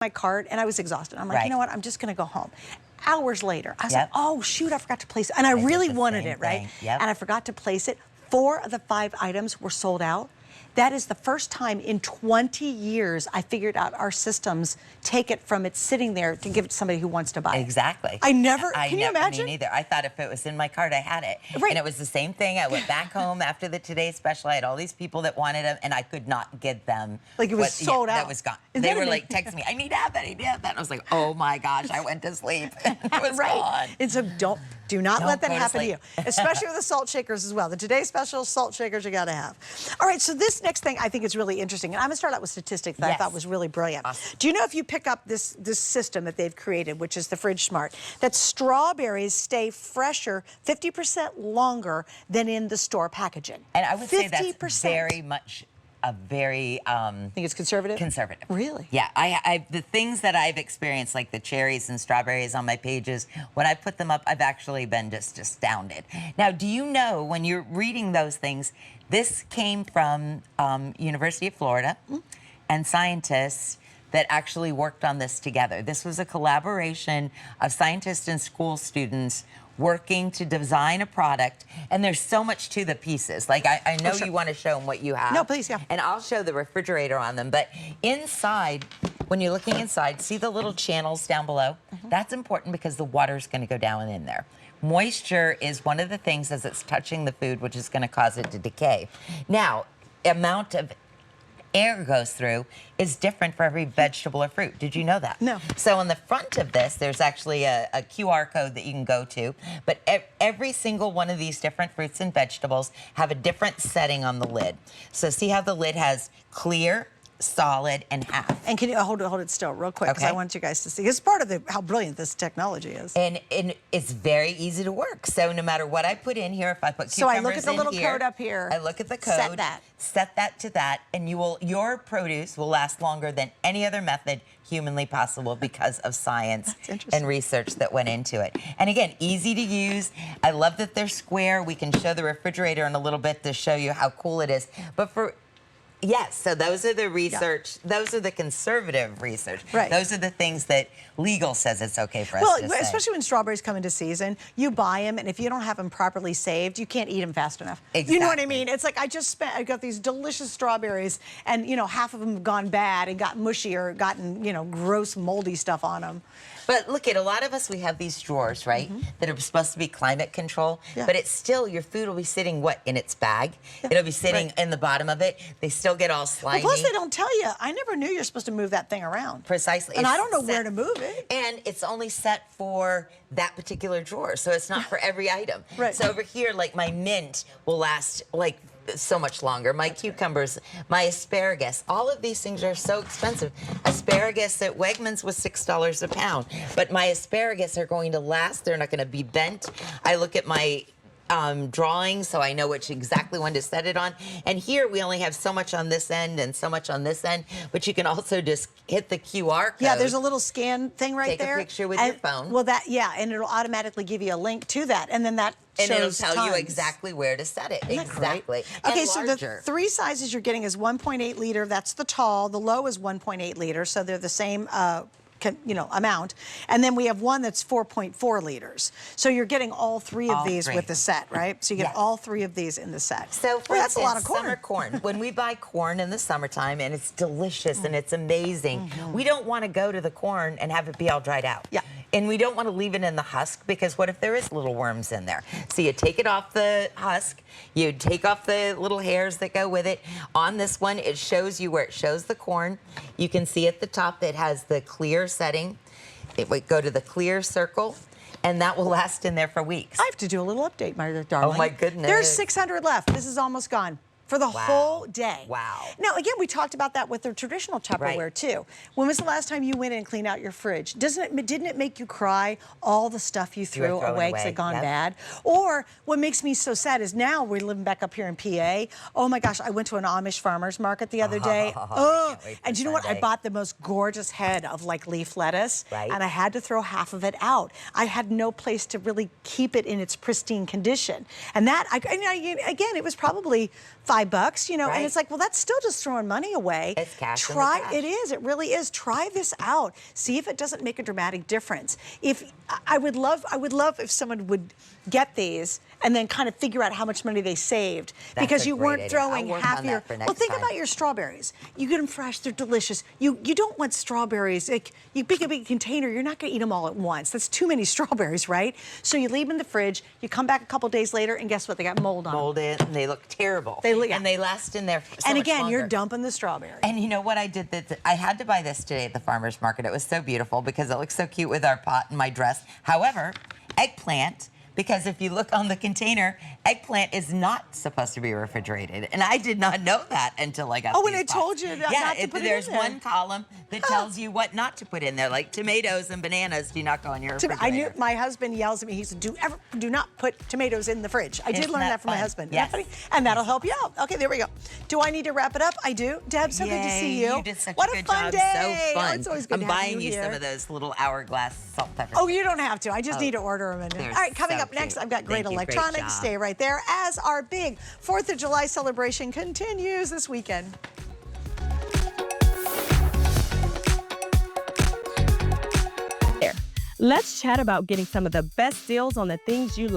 my cart and I was exhausted. I'm like, you know what? I'm just going to go home. Hours later, I was like, oh, shoot, I forgot to place it. And I really wanted it, right? And I forgot to place it. 4 of the 5 items were sold out. That is the first time in 20 years I figured out our systems take it from it's sitting there to give it to somebody who wants to buy it. Exactly. Can you imagine? Me neither. I thought if it was in my cart, I had it. Right. And it was the same thing. I went back home after the Today Special. I had all these people that wanted them, and I could not get them. Like it was sold out. That was gone. They were like texting me, I need to have that, I need to have that. And I was like, oh my gosh, I went to sleep. It was gone. And so do not let that happen to you, especially with the salt shakers as well. The Today Special salt shakers you got to have. All right, so this next thing I think is really interesting, and I'm going to start out with statistics that I thought was really brilliant. Awesome. Do you know if you pick up this system that they've created, which is the FridgeSmart, that strawberries stay fresher 50% longer than in the store packaging? And I would say that's very much a very think it's conservative? Conservative. Really? Yeah, the things that I've experienced, like the cherries and strawberries on my pages, when I put them up, I've actually been just astounded. Now, do you know, when you're reading those things, this came from University of Florida and scientists that actually worked on this together. This was a collaboration of scientists and school students working to design a product, and there's so much to the pieces. Like, I know you want to show them what you have. No, please, And I'll show the refrigerator on them, but inside, when you're looking inside, see the little channels down below? That's important because the water's going to go down in there. Moisture is one of the things as it's touching the food, which is going to cause it to decay. Now, amount of air goes through is different for every vegetable or fruit. Did you know that? No. So on the front of this, there's actually a QR code that you can go to, but every single one of these different fruits and vegetables have a different setting on the lid. So see how the lid has clear, solid, and half. And can you hold it still real quick, because I want you guys to see. It's part of how brilliant this technology is. And it's very easy to work. So no matter what I put in here, if I put cucumbers in here. So I look at the little code up here. I look at the code. Set that to that, and your produce will last longer than any other method humanly possible because of science and research that went into it. And again, easy to use. I love that they're square. We can show the refrigerator in a little bit to show you how cool it is. But yes, so those are the research. Those are the conservative research. Right. Those are the things that legal says it's okay for us to say. Especially when strawberries come into season, you buy them, and if you don't have them properly saved, you can't eat them fast enough. Exactly. You know what I mean? It's like I got these delicious strawberries, and half of them have gone bad and got mushy or gotten gross moldy stuff on them. But look, at a lot of us, we have these drawers, right, that are supposed to be climate control, but it's still, your food will be sitting, in its bag? It'll be sitting in the bottom of it. They still get all slimy. Well, plus, they don't tell you. I never knew you're supposed to move that thing around. Precisely. And I don't know where to move it. And it's only set for that particular drawer, so it's not for every item. Right. So over here, like my mint will last, so much longer. My cucumbers, my asparagus, all of these things are so expensive. Asparagus at Wegmans was $6 a pound, but my asparagus are going to last. They're not going to be bent. I look at my drawing, so I know exactly when to set it on. And here we only have so much on this end and so much on this end, but you can also just hit the QR code. Yeah, there's a little scan thing right there. Take a picture with your phone. Well, and it'll automatically give you a link to that, and then that shows it'll tell you exactly where to set it. Exactly. Okay, so the 3 sizes you're getting is 1.8 liter. That's the tall. The low is 1.8 liter, so they're the same amount. And then we have one that's 4.4 liters. So you're getting all 3 of these with the set, right? So you get all 3 of these in the set. So for that's a lot of corn. Summer corn. When we buy corn in the summertime and it's delicious and it's amazing, we don't want to go to the corn and have it be all dried out. Yeah. And we don't want to leave it in the husk, because what if there is little worms in there? So you take it off the husk, you take off the little hairs that go with it. On this one, it shows you where it shows the corn. You can see at the top it has the clear setting. It would go to the clear circle, and that will last in there for weeks. I have to do a little update, my darling. Oh my goodness. There's 600 left. This is almost gone. For the whole day. Wow. Now, again, we talked about that with the traditional Tupperware, too. When was the last time you went in and cleaned out your fridge? Didn't it make you cry, all the stuff you threw away because it gone bad? Or what makes me so sad is now we're living back up here in PA. Oh, my gosh, I went to an Amish farmer's market the other day. And you know what? I bought the most gorgeous head of, leaf lettuce, and I had to throw half of it out. I had no place to really keep it in its pristine condition. And that, again, it was probably 5 $5, you know, Right. and it's like, well, that's still just throwing money away. It's cash in the trash. It is, it really is. Try this out. See if it doesn't make a dramatic difference. I would love if someone would get these and then kind of figure out how much money they saved because you weren't throwing half your. Well, think about your strawberries. You get them fresh; they're delicious. You don't want strawberries. Like you pick a big container, you're not going to eat them all at once. That's too many strawberries, right? So you leave them in the fridge. You come back a couple days later, and guess what? They got mold on them. Molded, and they look terrible. And they last in there. So and much again, longer. you're dumping the strawberry. And you know what I did? I had to buy this today at the farmer's market. It was so beautiful because it looks so cute with our pot and my dress. However, eggplant, because if you look on the container, eggplant is not supposed to be refrigerated. And I did not know that until I got when these it told you not to put it in there's there. one column that tells you what not to put in there, like tomatoes and bananas do not go in your refrigerator. I knew my husband yells at me. He said, "Do not put tomatoes in the fridge." I did learn that from my husband. Yes. And that'll help you out. Okay, there we go. Do I need to wrap it up? I do. Deb, so good to see you. You did such what a good fun job. day. So fun. It's always good I'm to have buying you here. some of those little hourglass salt peppers. Oh, you don't have to. I just need to order them. They're All right, coming so up next, cute. I've got great Thank you. Great electronics. job. Stay right there as our big 4th of July celebration continues this weekend. Let's chat about getting some of the best deals on the things you love.